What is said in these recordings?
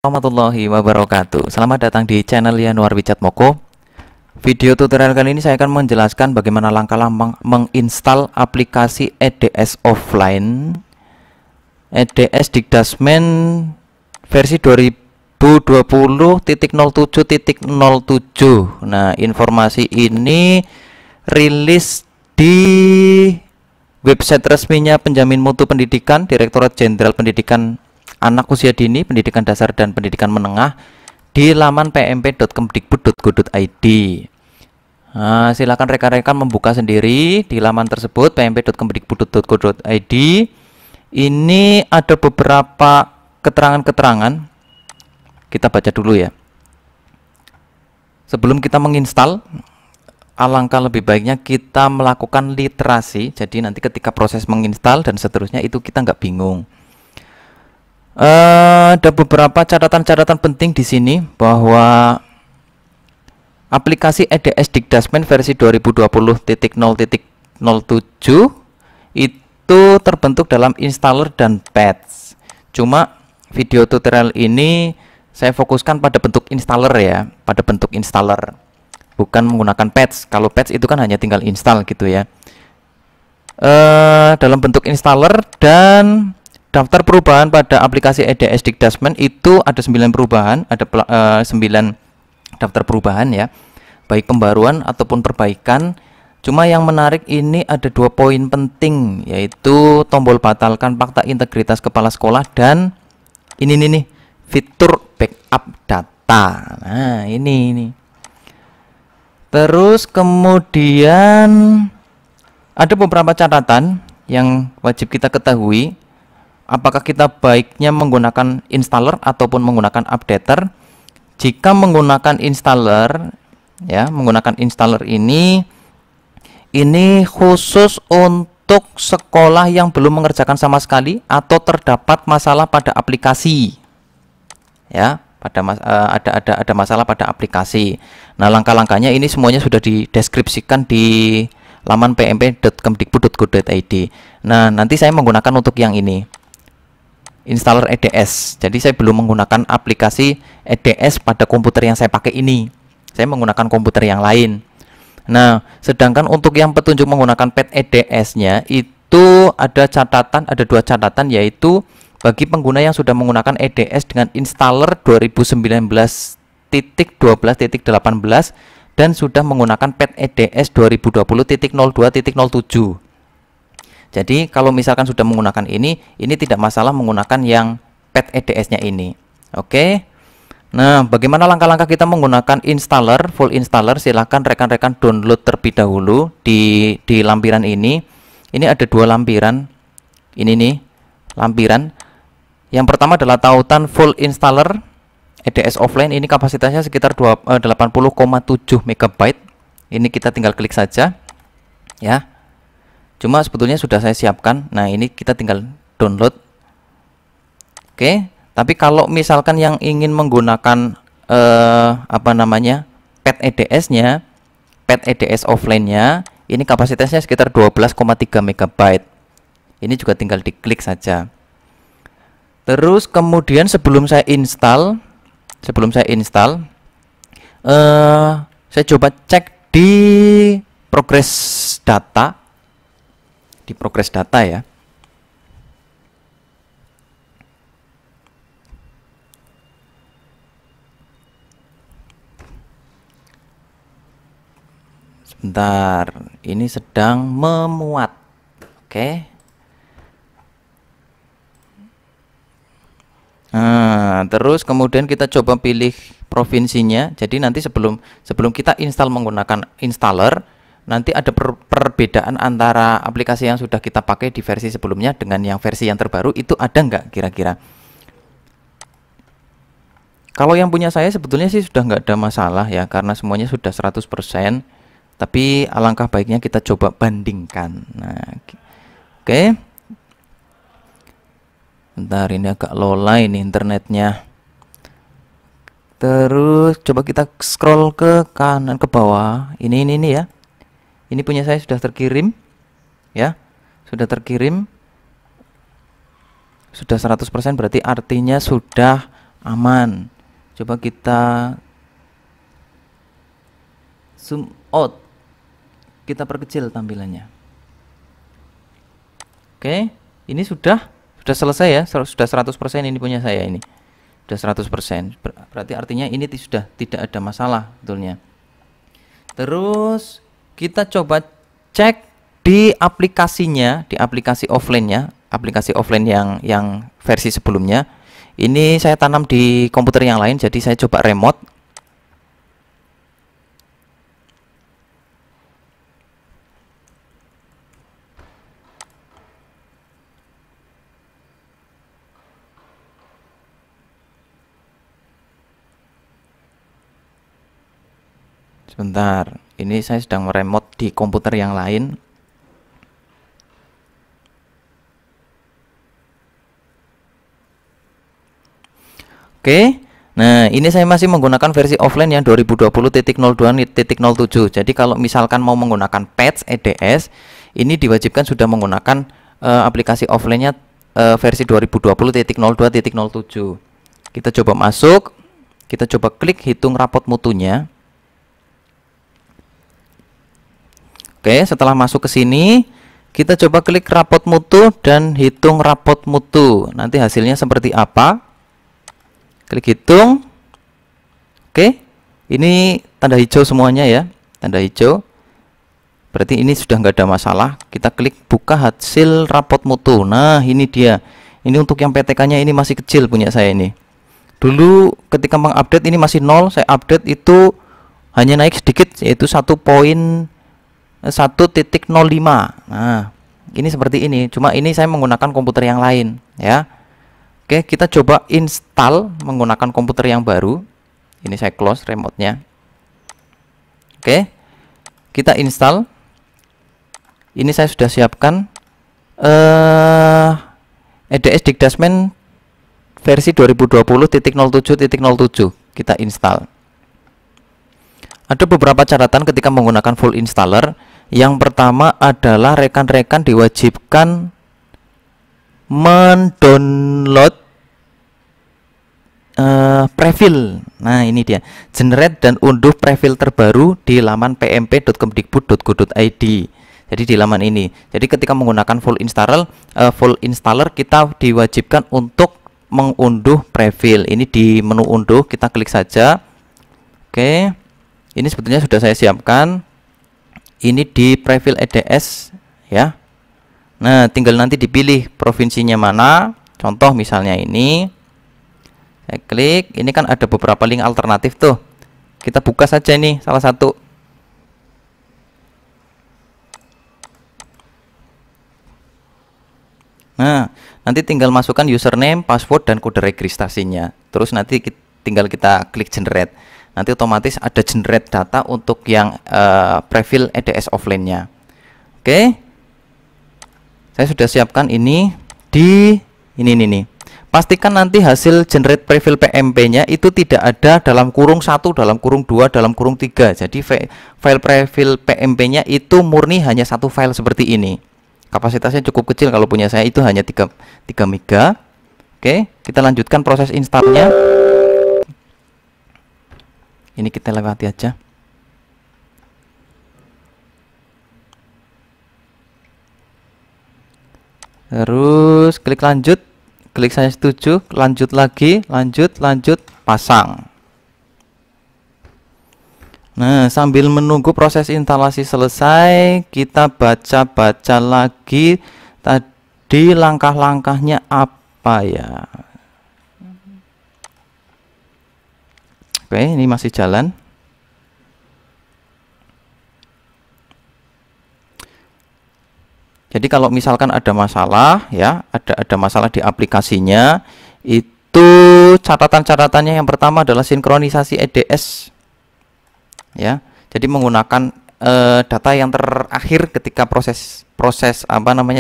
Warahmatullahi wabarakatuh. Selamat datang di channel Yanuar Wicat Moko. Video tutorial kali ini saya akan menjelaskan bagaimana langkah-langkah menginstal aplikasi EDS offline, EDS Dikdasmen versi 2020.07.07. Nah, informasi ini rilis di website resminya Penjamin Mutu Pendidikan, Direktorat Jenderal Pendidikan Anak Usia Dini, Pendidikan Dasar dan Pendidikan Menengah di laman pmp.kemdikbud.go.id. Nah, silakan rekan-rekan membuka sendiri di laman tersebut pmp.kemdikbud.go.id. Ini ada beberapa keterangan-keterangan. Kita baca dulu ya. Sebelum kita menginstal, alangkah lebih baiknya kita melakukan literasi. Jadi nanti ketika proses menginstal dan seterusnya itu kita nggak bingung. Ada beberapa catatan-catatan penting di sini bahwa aplikasi EDS Dikdasmen versi 2020.0.07 itu terbentuk dalam installer dan patch. Cuma video tutorial ini saya fokuskan pada bentuk installer ya, pada bentuk installer, bukan menggunakan patch. Kalau patch itu kan hanya tinggal install gitu ya. Dalam bentuk installer dan daftar perubahan pada aplikasi EDS Dikdasmen itu ada 9 perubahan, ada 9 daftar perubahan ya, baik pembaruan ataupun perbaikan. Cuma yang menarik ini ada 2 poin penting, yaitu tombol batalkan fakta integritas kepala sekolah dan ini nih fitur backup data. Nah, ini. Terus kemudian ada beberapa catatan yang wajib kita ketahui. Apakah kita baiknya menggunakan installer ataupun menggunakan updater? Jika menggunakan installer ya, menggunakan installer ini khusus untuk sekolah yang belum mengerjakan sama sekali atau terdapat masalah pada aplikasi. Ya, ada masalah pada aplikasi. Nah, langkah-langkahnya ini semuanya sudah dideskripsikan di laman pmp.kemdikbud.go.id. Nah, nanti saya menggunakan untuk yang ini, installer EDS. Jadi saya belum menggunakan aplikasi EDS pada komputer yang saya pakai ini. Saya menggunakan komputer yang lain. Nah, sedangkan untuk yang petunjuk menggunakan pet EDS-nya itu ada 2 catatan, yaitu bagi pengguna yang sudah menggunakan EDS dengan installer 2019.12.18 dan sudah menggunakan pet EDS 2020.02.07. Jadi kalau misalkan sudah menggunakan ini tidak masalah menggunakan yang pet EDS-nya ini. Oke. Nah, bagaimana langkah-langkah kita menggunakan installer, full installer? Silahkan rekan-rekan download terlebih dahulu di lampiran ini. Ini ada 2 lampiran. Ini nih, lampiran. Yang pertama adalah tautan full installer EDS offline. Ini kapasitasnya sekitar 80,7 MB. Ini kita tinggal klik saja. Ya. Cuma sebetulnya sudah saya siapkan. Nah, ini kita tinggal download. Oke, tapi kalau misalkan yang ingin menggunakan pet EDS-nya, pet EDS offline-nya, ini kapasitasnya sekitar 12,3 MB. Ini juga tinggal diklik saja. Terus kemudian sebelum saya install, saya coba cek di progress data. Di progress data ya. Sebentar, ini sedang memuat. Oke. Nah, terus kemudian kita coba pilih provinsinya. Jadi nanti sebelum kita install menggunakan installer, nanti ada perbedaan antara aplikasi yang sudah kita pakai di versi sebelumnya dengan yang versi yang terbaru, itu ada nggak kira-kira? Kalau yang punya saya sebetulnya sih sudah nggak ada masalah ya, karena semuanya sudah 100%. Tapi alangkah baiknya kita coba bandingkan. Nah, oke. Bentar, ini agak lola ini internetnya. Terus coba kita scroll ke kanan ke bawah. Ini ya. Ini punya saya sudah terkirim ya, sudah terkirim, sudah 100%, berarti artinya sudah aman. Coba kita zoom out, kita perkecil tampilannya. Oke, ini sudah selesai ya, sudah 100% ini punya saya ini. Sudah 100%. Berarti artinya ini sudah tidak ada masalah betulnya. Terus kita coba cek di aplikasinya, di aplikasi offline-nya, aplikasi offline yang versi sebelumnya. Ini saya tanam di komputer yang lain, jadi saya coba remote. Sebentar, ini saya sedang meremote di komputer yang lain. Oke, nah ini saya masih menggunakan versi offline yang 2020.02.07. Jadi kalau misalkan mau menggunakan patch EDS, ini diwajibkan sudah menggunakan aplikasi offline-nya versi 2020.02.07. Kita coba masuk, kita coba klik hitung rapot mutunya. Oke, setelah masuk ke sini, kita coba klik rapot mutu dan hitung rapot mutu. Nanti hasilnya seperti apa? Klik hitung. Oke, ini tanda hijau semuanya ya, tanda hijau. Berarti ini sudah nggak ada masalah. Kita klik buka hasil rapot mutu. Nah, ini dia. Ini untuk yang PTK-nya ini masih kecil punya saya ini. Dulu ketika mengupdate ini masih 0, saya update itu hanya naik sedikit, yaitu 1.05. Nah, ini seperti ini. Cuma ini saya menggunakan komputer yang lain ya. Oke, kita coba install menggunakan komputer yang baru. Ini saya close remote-nya. Oke, kita install. Ini saya sudah siapkan EDS Digdasmen versi 2020.07.07. Kita install. Ada beberapa catatan ketika menggunakan full installer. Yang pertama adalah rekan-rekan diwajibkan mendownload prefil. Nah, ini dia, generate dan unduh prefil terbaru di laman pmp.kemdikbud.go.id. Jadi di laman ini. Jadi ketika menggunakan full installer kita diwajibkan untuk mengunduh prefil. Ini di menu unduh, kita klik saja. Oke, ini sebetulnya sudah saya siapkan. Ini di prefil EDS ya. Nah, tinggal nanti dipilih provinsinya mana. Contoh misalnya ini. Saya klik, ini kan ada beberapa link alternatif tuh. Kita buka saja ini salah satu. Nah, nanti tinggal masukkan username, password, dan kode registrasinya. Terus nanti tinggal kita klik generate. Nanti otomatis ada generate data untuk yang prefil EDS offline-nya. Oke, saya sudah siapkan ini di ini. Pastikan nanti hasil generate prefil PMP-nya itu tidak ada dalam kurung 1, dalam kurung 2, dalam kurung 3. Jadi file prefil PMP-nya itu murni hanya satu file seperti ini. Kapasitasnya cukup kecil, kalau punya saya itu hanya 3 MB. Oke, kita lanjutkan proses installnya. Ini kita lewati aja. Terus klik lanjut, klik saya setuju, lanjut lagi, lanjut, pasang. Nah, sambil menunggu proses instalasi selesai, kita baca-baca lagi tadi langkah-langkahnya apa ya. Oke, ini masih jalan. Jadi kalau misalkan ada masalah ya, ada masalah di aplikasinya, itu catatan-catatannya yang pertama adalah sinkronisasi EDS. Ya. Jadi menggunakan data yang terakhir ketika proses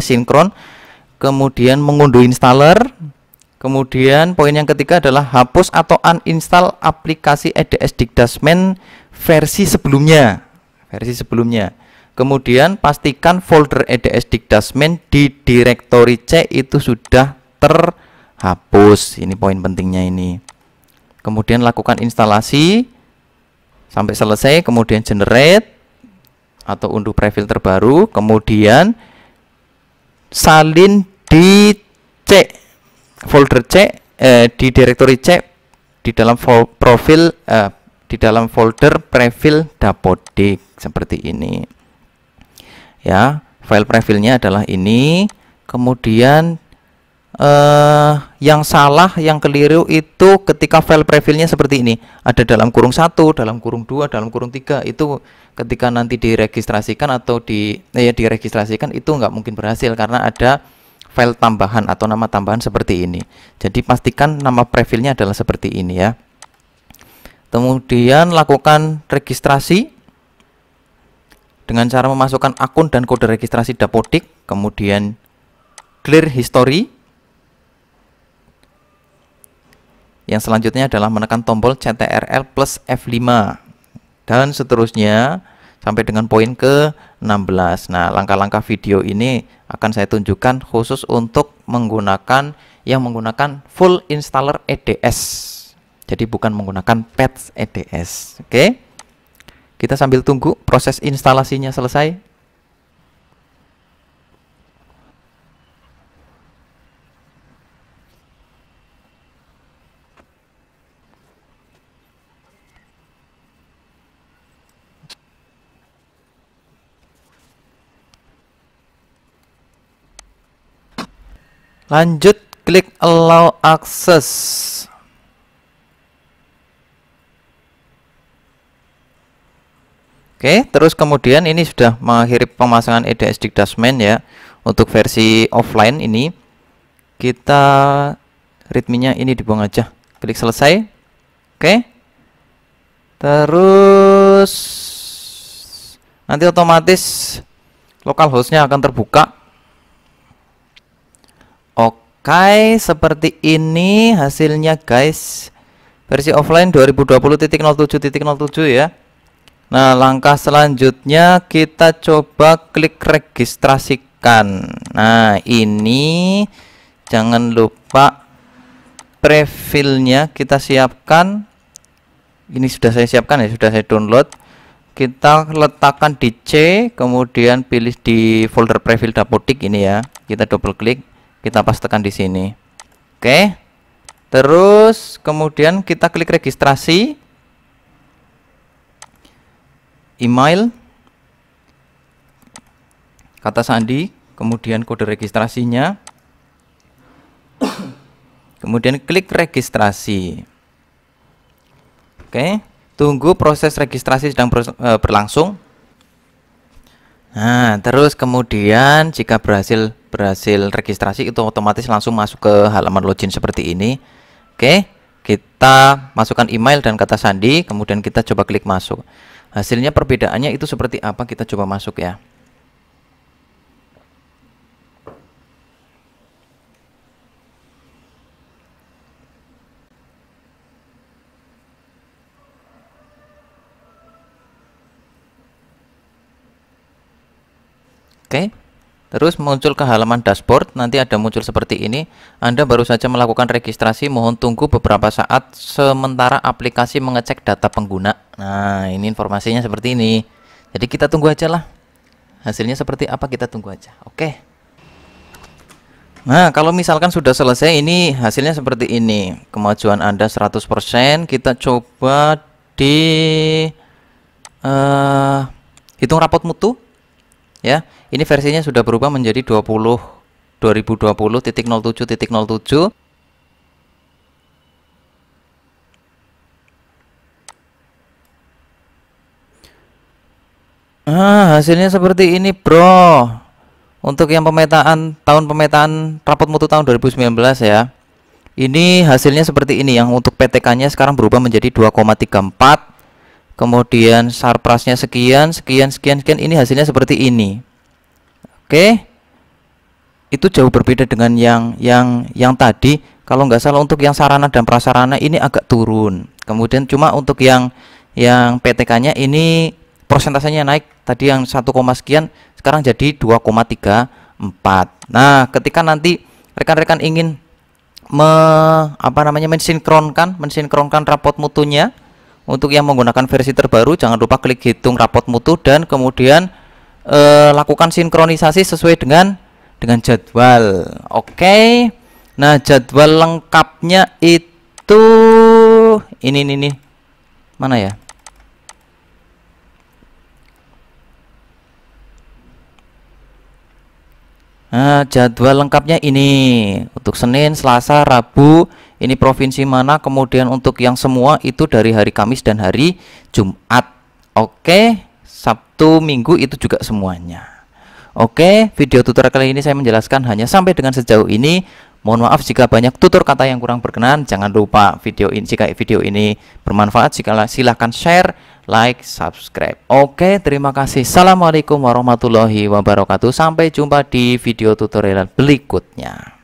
sinkron, kemudian mengunduh installer. Kemudian poin yang ketiga adalah hapus atau uninstall aplikasi EDS Digdasmen versi sebelumnya. Kemudian pastikan folder EDS Digdasmen di direktori C itu sudah terhapus. Ini poin pentingnya ini. kemudian lakukan instalasi sampai selesai, kemudian generate atau unduh prefilter baru, kemudian salin di C, folder C, di directory C, di dalam profil, di dalam folder prefil Dapodik seperti ini. Ya, file prefilnya adalah ini. Kemudian yang salah, yang keliru itu ketika file prefilnya seperti ini, ada dalam kurung 1, dalam kurung 2, dalam kurung 3, itu ketika nanti diregistrasikan atau diregistrasikan itu nggak mungkin berhasil karena ada file tambahan atau nama tambahan seperti ini. Jadi pastikan nama prefilnya adalah seperti ini ya. Kemudian lakukan registrasi dengan cara memasukkan akun dan kode registrasi Dapodik, kemudian clear history. Yang selanjutnya adalah menekan tombol CTRL plus F5 dan seterusnya sampai dengan poin ke-16. Nah, langkah-langkah video ini akan saya tunjukkan khusus untuk menggunakan full installer EDS. Jadi bukan menggunakan patch EDS. Oke. Kita sambil tunggu proses instalasinya selesai. Lanjut, klik allow access. Oke, terus kemudian ini sudah mengakhiri pemasangan EDS Dikdasmen ya. Untuk versi offline ini kita readme-nya ini dibuang aja. Klik selesai. Oke. Terus nanti otomatis localhost-nya akan terbuka. Oke, seperti ini hasilnya guys. Versi offline 2020.07.07 ya. Nah, langkah selanjutnya kita coba klik registrasikan. Nah, ini jangan lupa prefilnya kita siapkan. Ini sudah saya siapkan ya, sudah saya download. Kita letakkan di C, kemudian pilih di folder prefil Dapodik ini ya. Kita double klik, kita pastekan di sini. Oke. Terus kemudian kita klik registrasi. Email, kata sandi, kemudian kode registrasinya, kemudian klik registrasi. Oke, tunggu proses registrasi sedang berlangsung. Nah, terus kemudian jika berhasil registrasi itu otomatis langsung masuk ke halaman login seperti ini. Oke, kita masukkan email dan kata sandi, kemudian kita coba klik masuk. Hasilnya perbedaannya itu seperti apa, kita coba masuk ya. Oke. Terus muncul ke halaman dashboard, nanti ada muncul seperti ini. Anda baru saja melakukan registrasi, mohon tunggu beberapa saat sementara aplikasi mengecek data pengguna. Nah, ini informasinya seperti ini. Jadi kita tunggu aja lah. Hasilnya seperti apa kita tunggu aja. Oke. Nah, kalau misalkan sudah selesai, ini hasilnya seperti ini. Kemajuan Anda 100%. Kita coba di hitung rapot mutu. Ya, ini versinya sudah berubah menjadi 2020.07.07. Hasilnya seperti ini, bro. Untuk yang pemetaan tahun pemetaan rapot mutu tahun 2019 ya. Ini hasilnya seperti ini. Yang untuk PTK-nya sekarang berubah menjadi 2,34. Kemudian sarprasnya sekian. Ini hasilnya seperti ini. Oke. Itu jauh berbeda dengan yang tadi. Kalau nggak salah untuk yang sarana dan prasarana ini agak turun. Kemudian cuma untuk yang PTK-nya ini persentasenya naik. Tadi yang 1, sekian sekarang jadi 2,34. Nah, ketika nanti rekan-rekan ingin mensinkronkan rapot mutunya. Untuk yang menggunakan versi terbaru, jangan lupa klik hitung rapot mutu dan kemudian lakukan sinkronisasi sesuai dengan jadwal. Oke. Nah, jadwal lengkapnya itu ini. Mana ya? Nah, jadwal lengkapnya ini untuk Senin, Selasa, Rabu, ini provinsi mana, kemudian untuk yang semua itu dari hari Kamis dan hari Jumat. Oke, Sabtu, Minggu itu juga semuanya. Oke, video tutorial kali ini saya menjelaskan hanya sampai dengan sejauh ini. Mohon maaf jika banyak tutur kata yang kurang berkenan. Jangan lupa jika video ini bermanfaat, silahkan share, like, subscribe. Oke, terima kasih. Assalamualaikum warahmatullahi wabarakatuh. Sampai jumpa di video tutorial berikutnya.